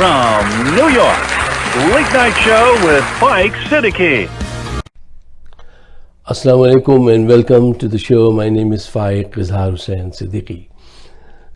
from New York, Late Night Show with Mike Siddiqui. Assalamu alaikum and welcome to the show. My name is Faiq Izhar Hussain Siddiqui.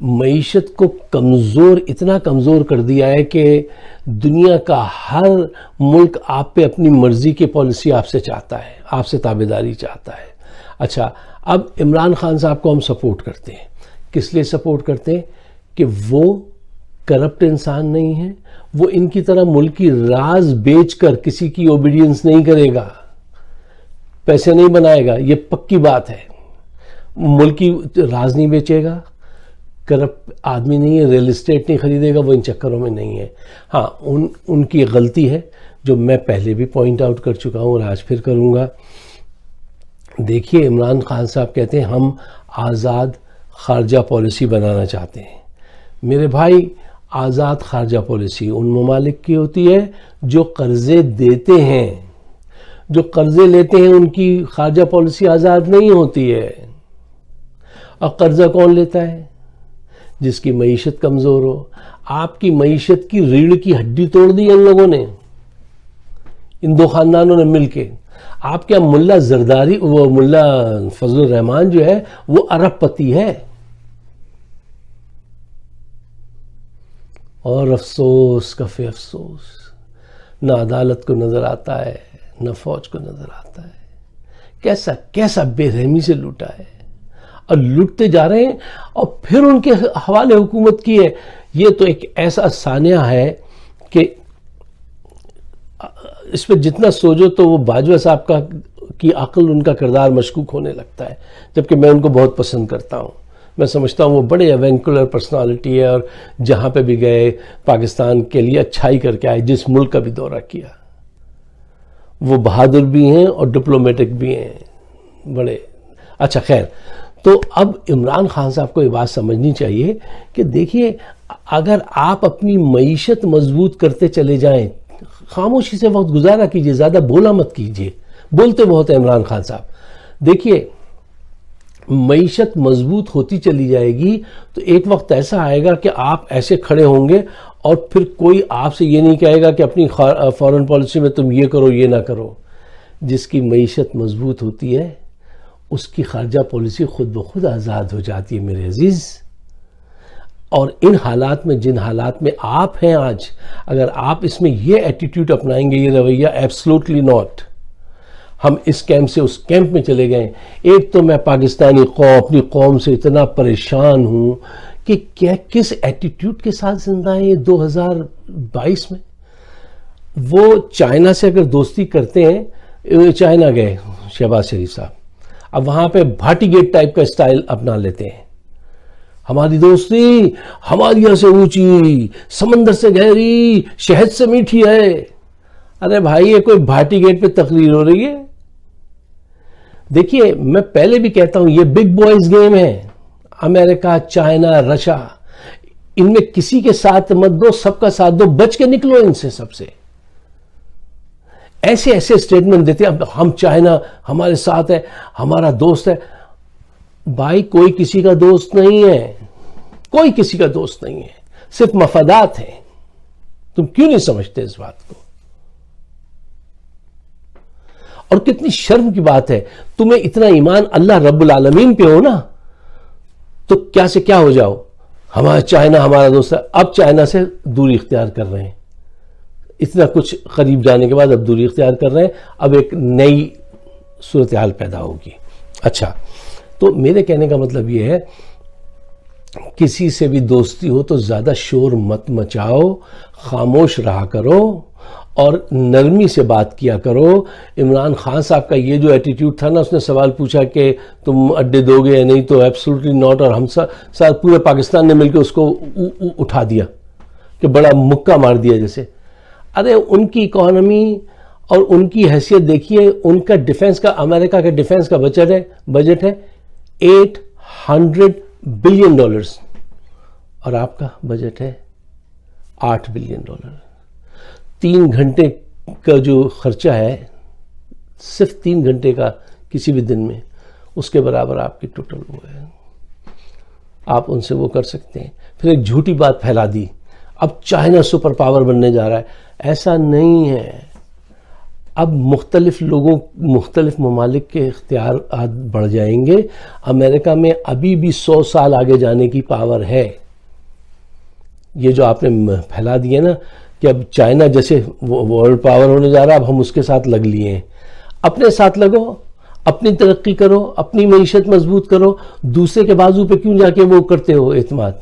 معیشت کو کمزور، اتنا کمزور کر دیا ہے کہ دنیا کا ہر ملک آپ پہ اپنی مرضی کی پالیسی آپ سے چاہتا ہے، آپ سے تابعداری چاہتا ہے۔ اچھا، اب عمران خان صاحب کو ہم سپورٹ کرتے ہیں، کس لیے سپورٹ کرتے ہیں؟ کہ وہ کرپٹ انسان نہیں ہے، وہ ان کی طرح ملک کی راز بیچ کر کسی کی اوبیڈینس نہیں کرے گا، پیسے نہیں بنائے گا، یہ پکی بات ہے۔ ملک کی راز نہیں بیچے گا، کرپٹ آدمی نہیں ہے، ریل اسٹیٹ نہیں خریدے گا، وہ ان چکروں میں نہیں ہے۔ ہاں، ان کی غلطی ہے جو میں پہلے بھی پوائنٹ آؤٹ کر چکا ہوں اور آج پھر کروں گا۔ دیکھیے، عمران خان صاحب کہتے ہیں ہم آزاد خارجہ پالیسی بنانا چاہتے ہیں۔ میرے بھائی، آزاد خارجہ پالیسی ان ممالک کی ہوتی ہے جو قرضے دیتے ہیں، جو قرضے لیتے ہیں ان کی خارجہ پالیسی آزاد نہیں ہوتی ہے۔ اور قرضہ کون لیتا ہے؟ جس کی معیشت کمزور ہو۔ آپ کی معیشت کی ریڑھ کی ہڈی توڑ دی ان لوگوں نے، ان دو خاندانوں نے مل کے۔ آپ کیا ملا زرداری، وہ ملا فضل الرحمان جو ہے وہ ارب پتی ہے، اور افسوس کفے افسوس، نہ عدالت کو نظر آتا ہے نہ فوج کو نظر آتا ہے۔ کیسا بے رحمی سے لوٹا ہے، اور لوٹتے جا رہے ہیں، اور پھر ان کے حوالے حکومت کی ہے۔ یہ تو ایک ایسا سانحہ ہے کہ اس پہ جتنا سوچو تو وہ باجوہ صاحب کی عقل، ان کا کردار مشکوک ہونے لگتا ہے، جبکہ میں ان کو بہت پسند کرتا ہوں۔ میں سمجھتا ہوں وہ بڑے ایونکولر پرسنالٹی ہے، اور جہاں پہ بھی گئے پاکستان کے لیے اچھائی کر کے آئے، جس ملک کا بھی دورہ کیا۔ وہ بہادر بھی ہیں اور ڈپلومیٹک بھی ہیں بڑے۔ اچھا، خیر، تو اب عمران خان صاحب کو یہ بات سمجھنی چاہیے کہ دیکھیے، اگر آپ اپنی معیشت مضبوط کرتے چلے جائیں، خاموشی سے وقت گزارا کیجئے، زیادہ بولا مت کیجئے، بولتے بہت ہیں عمران خان صاحب۔ دیکھیے، معیشت مضبوط ہوتی چلی جائے گی تو ایک وقت ایسا آئے گا کہ آپ ایسے کھڑے ہوں گے، اور پھر کوئی آپ سے یہ نہیں کہے گا کہ اپنی فارن پالیسی میں تم یہ کرو یہ نہ کرو۔ جس کی معیشت مضبوط ہوتی ہے اس کی خارجہ پالیسی خود بخود آزاد ہو جاتی ہے میرے عزیز۔ اور ان حالات میں، جن حالات میں آپ ہیں آج، اگر آپ اس میں یہ ایٹیٹیوڈ اپنائیں گے، یہ رویہ، ایبسلوٹلی ناٹ، ہم اس کیمپ سے اس کیمپ میں چلے گئے۔ ایک تو میں پاکستانی قوم، اپنی قوم سے اتنا پریشان ہوں کہ کس ایٹیٹیوڈ کے ساتھ زندہ ہیں یہ 2022 میں۔ وہ چائنا سے اگر دوستی کرتے ہیں، چائنا گئے شہباز شریف صاحب، اب وہاں پہ بھاٹی گیٹ ٹائپ کا اسٹائل اپنا لیتے ہیں۔ ہماری دوستی ہمالیہ سے اونچی، سمندر سے گہری، شہد سے میٹھی ہے۔ ارے بھائی، یہ کوئی بھاٹی گیٹ پہ تقریر ہو رہی ہے؟ دیکھیے، میں پہلے بھی کہتا ہوں، یہ بگ بوائز گیم ہے۔ امریکہ، چائنا، رشیا، ان میں کسی کے ساتھ مت دو، سب کا ساتھ دو، بچ کے نکلو ان سے سب سے۔ ایسے اسٹیٹمنٹ دیتے ہیں، ہم چائنا ہمارے ساتھ ہے، ہمارا دوست ہے۔ بھائی، کوئی کسی کا دوست نہیں ہے، کوئی کسی کا دوست نہیں ہے، صرف مفادات ہیں۔ تم کیوں نہیں سمجھتے اس بات کو؟ اور کتنی شرم کی بات ہے، تمہیں اتنا ایمان اللہ رب العالمین پہ ہو نا، تو کیا سے کیا ہو جاؤ، ہمارا چائنا ہمارا دوست ہے، اب چائنا سے دوری اختیار کر رہے ہیں۔ اتنا کچھ قریب جانے کے بعد اب دوری اختیار کر رہے ہیں، اب ایک نئی صورتحال پیدا ہوگی۔ اچھا، تو میرے کہنے کا مطلب یہ ہے، کسی سے بھی دوستی ہو تو زیادہ شور مت مچاؤ، خاموش رہا کرو اور نرمی سے بات کیا کرو۔ عمران خان صاحب کا یہ جو ایٹیٹیوڈ تھا نا، اس نے سوال پوچھا کہ تم اڈے دو گے یا نہیں، تو ایبسولوٹلی ناٹ، اور ہم ساتھ پورے پاکستان نے مل کے اس کو اٹھا دیا کہ بڑا مکہ مار دیا جیسے۔ ارے ان کی اکانومی اور ان کی حیثیت دیکھیے، ان کا ڈیفنس کا، امریکہ کا ڈیفنس کا بجٹ ہے $800 بلین، اور آپ کا بجٹ ہے $8 بلین۔ 3 گھنٹے کا جو خرچہ ہے، صرف 3 گھنٹے کا کسی بھی دن میں، اس کے برابر آپ کی ٹوٹل وہ ہے۔ آپ ان سے وہ کر سکتے ہیں۔ پھر ایک جھوٹی بات پھیلا دی، اب چائنا سپر پاور بننے جا رہا ہے۔ ایسا نہیں ہے۔ اب مختلف ممالک کے اختیارات بڑھ جائیں گے. امریکہ میں ابھی بھی 100 سال آگے جانے کی پاور ہے. یہ جو آپ نے پھیلا دیا نا کہ اب چائنا جیسے ورلڈ پاور ہونے جا رہا ہے، اب ہم اس کے ساتھ لگ لیے ہیں. اپنے ساتھ لگو، اپنی ترقی کرو، اپنی معیشت مضبوط کرو. دوسرے کے بازو پہ کیوں جا کے وہ کرتے ہو اعتماد؟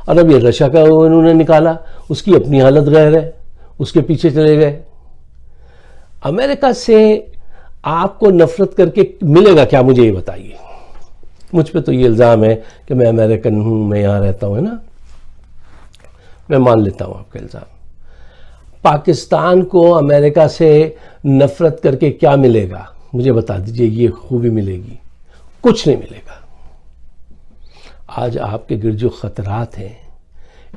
اور اب یہ رشیا کا انہوں نے نکالا، اس کی اپنی حالت غیر ہے، اس کے پیچھے چلے گئے. امریکہ سے آپ کو نفرت کر کے ملے گا کیا؟ مجھے یہ بتائیے. مجھ پہ تو یہ الزام ہے کہ میں امریکن ہوں، میں یہاں رہتا ہوں، ہے نا، میں مان لیتا ہوں آپ کا الزام. پاکستان کو امریکہ سے نفرت کر کے کیا ملے گا؟ مجھے بتا دیجئے. یہ خوبی ملے گی؟ کچھ نہیں ملے گا. آج آپ کے گرد جو خطرات ہیں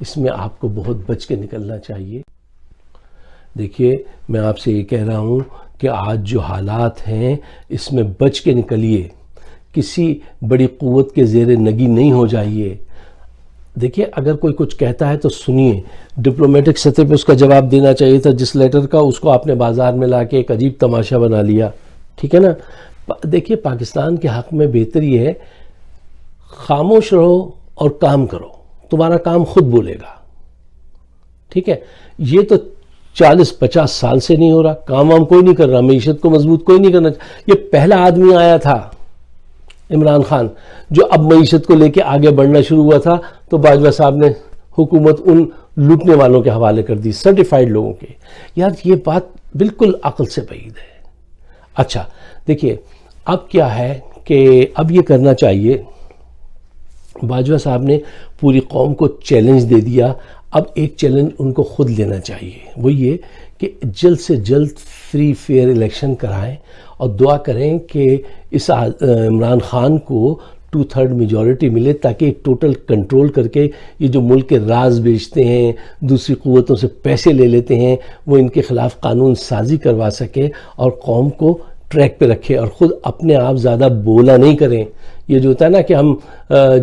اس میں آپ کو بہت بچ کے نکلنا چاہیے. دیکھیے میں آپ سے یہ کہہ رہا ہوں کہ آج جو حالات ہیں اس میں بچ کے نکلیے. کسی بڑی قوت کے زیر نگی نہیں ہو جائیے. دیکھیے اگر کوئی کچھ کہتا ہے تو سنیے. ڈپلومیٹک سطح پہ اس کا جواب دینا چاہیے تھا. جس لیٹر کا اس کو آپ نے بازار میں لا کے ایک عجیب تماشا بنا لیا. ٹھیک ہے نا. دیکھیے پاکستان کے حق میں بہتر یہ ہے خاموش رہو اور کام کرو. تمہارا کام خود بولے گا. ٹھیک ہے. یہ تو 40-50 سال سے نہیں ہو رہا. کام وام کوئی نہیں کر رہا. معیشت کو مضبوط کوئی نہیں کرنا. یہ پہلا آدمی آیا تھا عمران خان جو اب معیشت کو لے کے آگے بڑھنا شروع ہوا تھا تو باجوہ صاحب نے حکومت ان لوٹنے والوں کے حوالے کر دی، سرٹیفائیڈ لوگوں کے. یار یہ بات بالکل عقل سے بعید ہے. اچھا دیکھیے اب کیا ہے کہ اب یہ کرنا چاہیے. باجوہ صاحب نے پوری قوم کو چیلنج دے دیا. اب ایک چیلنج ان کو خود لینا چاہیے. وہ یہ کہ جلد سے جلد فری فیئر الیکشن کرائیں اور دعا کریں کہ اس عمران خان کو 2/3 میجورٹی ملے تاکہ ایک ٹوٹل کنٹرول کر کے یہ جو ملک کے راز بیچتے ہیں، دوسری قوتوں سے پیسے لے لیتے ہیں، وہ ان کے خلاف قانون سازی کروا سکے اور قوم کو ٹریک پہ رکھے اور خود اپنے آپ زیادہ بولا نہیں کریں. یہ جو ہوتا ہے نا کہ ہم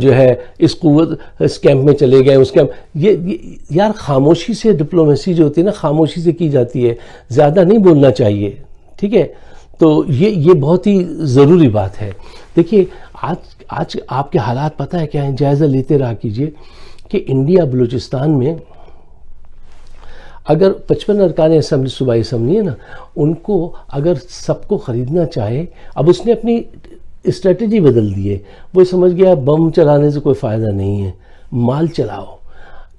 جو ہے اس کیمپ میں چلے گئے، اس کیمپ، یہ یار خاموشی سے ڈپلومیسی جو ہوتی ہے نا خاموشی سے کی جاتی ہے. زیادہ نہیں بولنا چاہیے. ٹھیک ہے. تو یہ بہت ہی ضروری بات ہے. دیکھیے آج آپ کے حالات پتہ ہے کیا ہیں؟ جائزہ لیتے رہا کیجئے کہ انڈیا بلوچستان میں اگر 55 ارکان اسمبلی صوبائی اسمبلی ہے نا، ان کو اگر سب کو خریدنا چاہے، اب اس نے اپنی اسٹریٹجی بدل دی ہے. وہ سمجھ گیا بم چلانے سے کوئی فائدہ نہیں ہے، مال چلاؤ.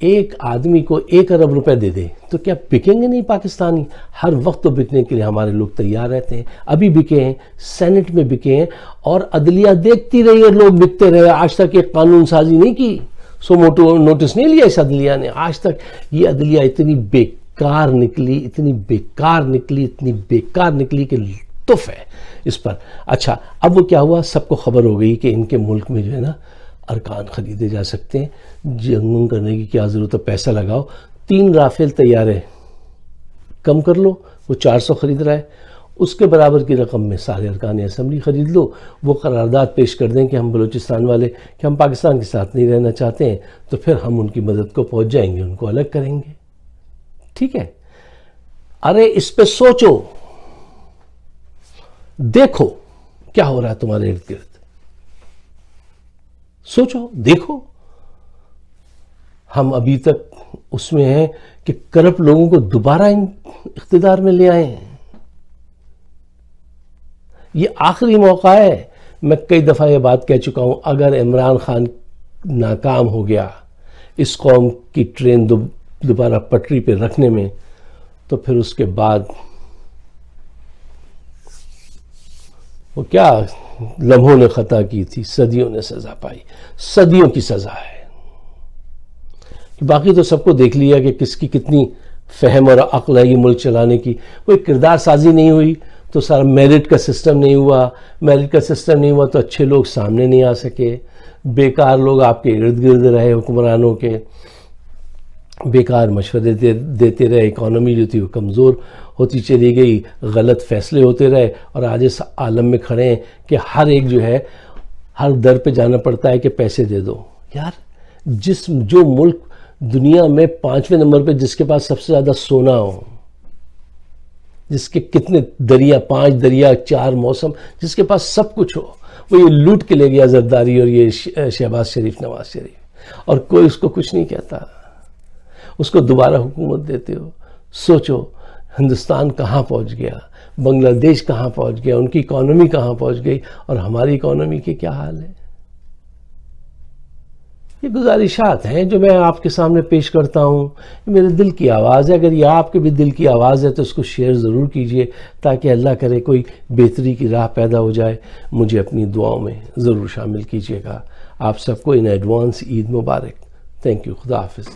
ایک آدمی کو 1 ارب روپے دے دے تو کیا بکیں گے نہیں پاکستانی؟ ہر وقت تو بکنے کے لیے ہمارے لوگ تیار رہتے ہیں. ابھی بکے ہیں، سینٹ میں بکے ہیں اور عدلیہ دیکھتی رہی اور لوگ بکتے رہے. آج تک ایک قانون سازی نہیں کی، نوٹس نہیں لیا اس عدلیہ نے. آج تک یہ عدلیہ اتنی بیکار نکلی کہ لطف ہے اس پر. اچھا اب وہ کیا ہوا؟ سب کو خبر ہو گئی کہ ان کے ملک میں جو ہے نا ارکان خریدے جا سکتے ہیں. جنگ کرنے کی کیا ضرورت ہے؟ پیسہ لگاؤ. 3 رافیل طیارے کم کر لو، وہ 400 خرید رہا ہے. اس کے برابر کی رقم میں سارے ارکان اسمبلی خرید لو. وہ قرارداد پیش کر دیں کہ ہم بلوچستان والے کہ ہم پاکستان کے ساتھ نہیں رہنا چاہتے ہیں، تو پھر ہم ان کی مدد کو پہنچ جائیں گے، ان کو الگ کریں گے. ٹھیک ہے. ارے اس پہ سوچو، دیکھو کیا ہو رہا ہے تمہارے ارد گرد. سوچو دیکھو. ہم ابھی تک اس میں ہیں کہ کرپٹ لوگوں کو دوبارہ اقتدار میں لے آئے ہیں. یہ آخری موقع ہے. میں کئی دفعہ یہ بات کہہ چکا ہوں، اگر عمران خان ناکام ہو گیا اس قوم کی ٹرین دوبارہ پٹری پہ رکھنے میں، تو پھر اس کے بعد وہ کیا لمحوں نے خطا کی تھی، صدیوں نے سزا پائی. صدیوں کی سزا ہے. باقی تو سب کو دیکھ لیا کہ کس کی کتنی فہم اور عقل ہے یہ ملک چلانے کی. کوئی کردار سازی نہیں ہوئی تو سارا میرٹ کا سسٹم نہیں ہوا. میرٹ کا سسٹم نہیں ہوا تو اچھے لوگ سامنے نہیں آ سکے. بیکار لوگ آپ کے ارد گرد رہے حکمرانوں کے، بیکار مشورے دیتے رہے. اکانومی جو تھی وہ کمزور ہوتی چلی گئی، غلط فیصلے ہوتے رہے، اور آج اس عالم میں کھڑے ہیں کہ ہر ایک جو ہے ہر در پہ جانا پڑتا ہے کہ پیسے دے دو. یار جو ملک دنیا میں 5ویں نمبر پہ جس کے پاس سب سے زیادہ سونا ہو، جس کے کتنے دریا، 5 دریا، 4 موسم، جس کے پاس سب کچھ ہو، وہ یہ لوٹ کے لے گیا زرداری اور یہ شہباز شریف، نواز شریف، اور کوئی اس کو کچھ نہیں کہتا. اس کو دوبارہ حکومت دیتے ہو. سوچو ہندوستان کہاں پہنچ گیا، بنگلہ دیش کہاں پہنچ گیا، ان کی اکانومی کہاں پہنچ گئی، اور ہماری اکانومی کی کیا حال ہے. یہ گزارشات ہیں جو میں آپ کے سامنے پیش کرتا ہوں. یہ میرے دل کی آواز ہے. اگر یہ آپ کے بھی دل کی آواز ہے تو اس کو شیئر ضرور کیجئے تاکہ اللہ کرے کوئی بہتری کی راہ پیدا ہو جائے. مجھے اپنی دعاؤں میں ضرور شامل کیجئے گا. آپ سب کو in advance Eid Mubarak. Thank you. خدا حافظ.